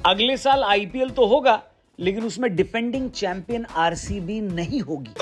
अगले साल आईपीएल तो होगा, लेकिन उसमें डिफेंडिंग चैंपियन आरसीबी नहीं होगी।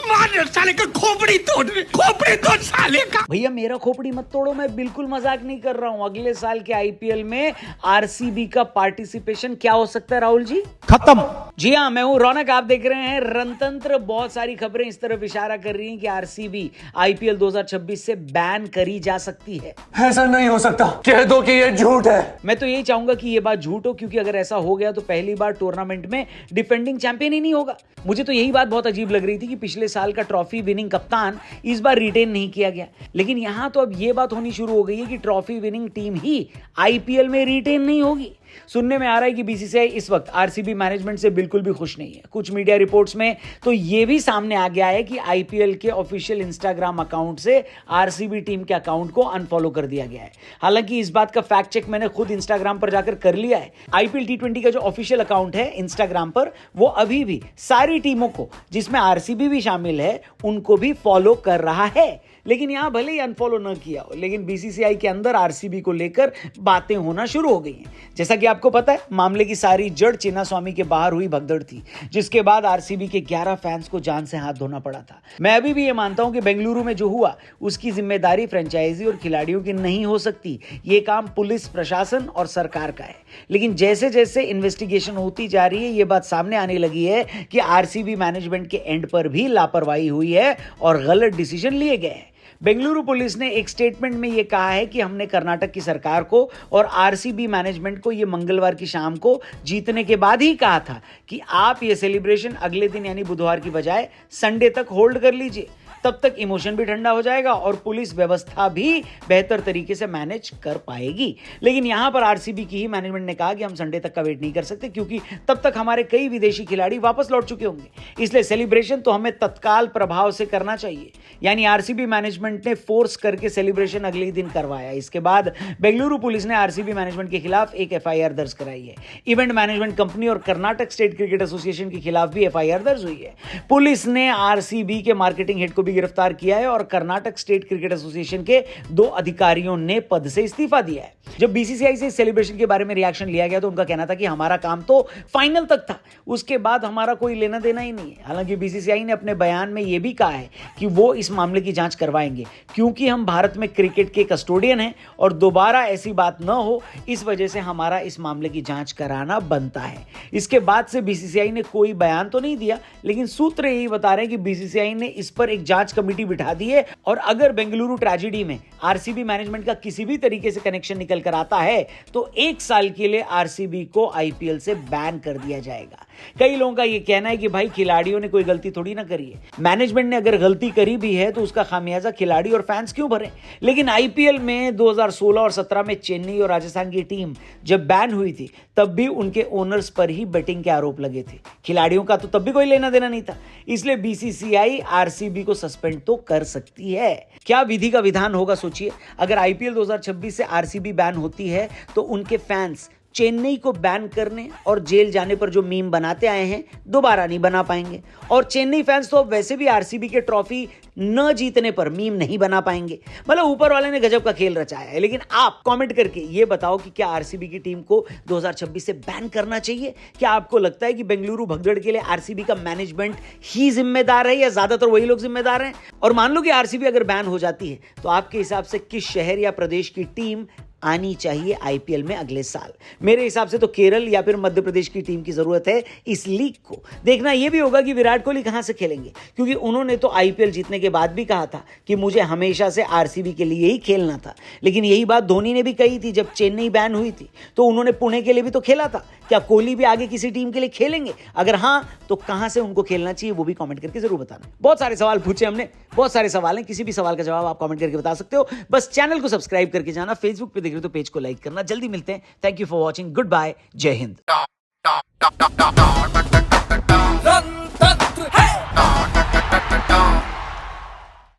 साले का खोपड़ी तोड़ साले का। भैया मेरा खोपड़ी मत तोड़ो, मैं बिल्कुल मजाक नहीं कर रहा हूं। अगले साल के आईपीएल में आरसीबी का पार्टिसिपेशन क्या हो सकता है राहुल जी? खत्म। जी हाँ, मैं हूं रौनक, आप देख रहे हैं रणतंत्र। बहुत सारी खबरें इस तरफ इशारा कर रही हैं कि आरसीबी आईपीएल 2026 से बैन करी जा सकती है। ऐसा नहीं हो सकता, कह दो कि ये झूठ है। मैं तो यही चाहूंगा कि ये बात झूठ हो, क्योंकि अगर ऐसा हो गया तो पहली बार टूर्नामेंट में डिफेंडिंग चैंपियन ही नहीं होगा। मुझे तो यही बात बहुत अजीब लग रही थी कि पिछले साल का ट्रॉफी विनिंग कप्तान इस बार रिटेन नहीं किया गया, लेकिन यहां तो अब ये बात होनी शुरू हो गई है कि ट्रॉफी विनिंग टीम ही आईपीएल में रिटेन नहीं होगी। सुनने में आ रहा है कि बीसीसीआई इस वक्त आरसीबी मैनेजमेंट से बिल्कुल भी खुश नहीं है। कुछ मीडिया रिपोर्ट्स में तो यह भी सामने आ गया है कि आईपीएल के ऑफिशियल इंस्टाग्राम अकाउंट से आरसीबी टीम के अकाउंट को अनफॉलो कर दिया गया है। हालांकि इस बात का फैक्ट चेक मैंने खुद इंस्टाग्राम पर जाकर कर लिया है। आईपीएल T20 का जो ऑफिशियल अकाउंट है इंस्टाग्राम पर, वो अभी भी सारी टीमों को, जिसमें आरसीबी भी शामिल है, उनको भी फॉलो कर रहा है। लेकिन यहां भले ही अनफॉलो न किया हो, लेकिन बीसीसीआई के अंदर आरसीबी को लेकर बातें होना शुरू हो गई हैं। जैसा कि आपको पता है, मामले की सारी जड़ चिन्नास्वामी के बाहर हुई भगदड़ थी, जिसके बाद आरसीबी के 11 फैंस को जान से हाथ धोना पड़ा था। मैं अभी भी ये मानता हूं कि बेंगलुरु में जो हुआ उसकी जिम्मेदारी फ्रेंचाइजी और खिलाड़ियों की नहीं हो सकती। ये काम पुलिस प्रशासन और सरकार का है। लेकिन जैसे जैसे इन्वेस्टिगेशन होती जा रही है, ये बात सामने आने लगी है कि आरसीबी मैनेजमेंट के एंड पर भी लापरवाही हुई है और गलत डिसीजन लिए गए हैं। बेंगलुरु पुलिस ने एक स्टेटमेंट में यह कहा है कि हमने कर्नाटक की सरकार को और आरसीबी मैनेजमेंट को यह मंगलवार की शाम को जीतने के बाद ही कहा था कि आप ये सेलिब्रेशन अगले दिन यानी बुधवार की बजाय संडे तक होल्ड कर लीजिए। तब तक इमोशन भी ठंडा हो जाएगा और पुलिस व्यवस्था भी बेहतर तरीके से मैनेज कर पाएगी। लेकिन यहां पर आरसीबी की ही मैनेजमेंट ने कहा कि हम संडे तक का वेट नहीं कर सकते, क्योंकि तब तक हमारे कई विदेशी खिलाड़ी वापस लौट चुके होंगे। इसलिए सेलिब्रेशन तो हमें तत्काल प्रभाव से करना चाहिए। यानी आरसीबी मैनेजमेंट ने फोर्स करके सेलिब्रेशन अगले दिन करवाया। इसके बाद बेंगलुरु पुलिस ने आरसीबी मैनेजमेंट के खिलाफ एक एफआईआर दर्ज कराई है। इवेंट मैनेजमेंट कंपनी और कर्नाटक स्टेट क्रिकेट एसोसिएशन के खिलाफ भी एफआईआर दर्ज हुई है। पुलिस ने आरसीबी के मार्केटिंग हेड को भी गिरफ्तार किया है और कर्नाटक स्टेट क्रिकेट एसोसिएशन के 2 अधिकारियों ने पद से इस्तीफा दिया है। जब बीसीसीआई से सेलिब्रेशन के बारे में रिएक्शन लिया गया तो उनका कहना था कि हमारा काम तो फाइनल तक था, उसके बाद हमारा कोई लेना देना ही नहीं है। हालांकि बीसीसीआई ने अपने बयान में यह भी कहा है कि वो इस मामले की जांच करवाएंगे, क्योंकि हम भारत में क्रिकेट के कस्टोडियन हैं और दोबारा ऐसी बात न हो, इस वजह से हमारा इस मामले की जांच कराना बनता है। इसके बाद से बीसीसीआई ने कोई बयान तो नहीं दिया, लेकिन सूत्र यही बता रहे हैं कि बीसीसीआई ने इस पर एक जांच कमेटी बिठा दी है और अगर बेंगलुरु ट्रेजेडी में आरसीबी मैनेजमेंट का किसी भी तरीके से कनेक्शन निकल कर आता है तो 1 साल के लिए आरसीबी को आईपीएल से बैन कर दिया जाएगा। कई लोगों का यह कहना है कि भाई खिलाड़ियों ने कोई गलती थोड़ी ना करी है, मैनेजमेंट ने अगर गलती करी भी है तो उसका खामियाजा खिलाड़ी और फैंस क्यों भरे। लेकिन आईपीएल में 2016 और 17 में चेन्नई और राजस्थान की टीम जब बैन हुई थी तब भी उनके ओनर्स पर ही बेटिंग के आरोप लगे थे। खिलाड़ियों का तो तब भी कोई लेना देना नहीं था। इसलिए बीसीसीआई आरसीबी को सस्पेंड तो कर सकती है। क्या विधि का विधान होगा सोचिए। अगर आईपीएल 2026 से आरसीबी बैन होती है तो उनके फैंस चेन्नई को बैन करने और जेल जाने पर जो मीम बनाते आए हैं दोबारा नहीं बना पाएंगे, और चेन्नई फैंस तो अब वैसे भी आरसीबी के ट्रॉफी न जीतने पर मीम नहीं बना पाएंगे। मतलब ऊपर वाले ने गजब का खेल रचाया है। लेकिन आप कमेंट करके ये बताओ कि क्या आरसीबी की टीम को 2026 से बैन करना चाहिए? क्या आपको लगता है कि बेंगलुरु भगदड़ के लिए आरसीबी का मैनेजमेंट ही जिम्मेदार है या ज्यादातर वही लोग जिम्मेदार हैं? और मान लो कि आरसीबी अगर बैन हो जाती है तो आपके हिसाब से किस शहर या प्रदेश की टीम आनी चाहिए आईपीएल में अगले साल? मेरे हिसाब से तो केरल या फिर मध्य प्रदेश की टीम की जरूरत है इस लीग को। देखना यह भी होगा कि विराट कोहली कहां से खेलेंगे, क्योंकि उन्होंने तो आईपीएल जीतने के बाद भी कहा था कि मुझे हमेशा से आरसीबी के लिए ही खेलना था। लेकिन यही बात धोनी ने भी कही थी जब चेन्नई बैन हुई थी, तो उन्होंने पुणे के लिए भी तो खेला था। क्या कोहली भी आगे किसी टीम के लिए खेलेंगे? अगर हां तो कहां से उनको खेलना चाहिए वो भी कमेंट करके जरूर बताना। बहुत सारे सवाल पूछे हमने, बहुत सारे सवाल हैं, किसी भी सवाल का जवाब आप कमेंट करके बता सकते हो। बस चैनल को सब्सक्राइब करके जाना, फेसबुक पे देख रहे हो तो पेज को लाइक करना। जल्दी मिलते हैं। Thank you for watching. Good bye. जय हिंद।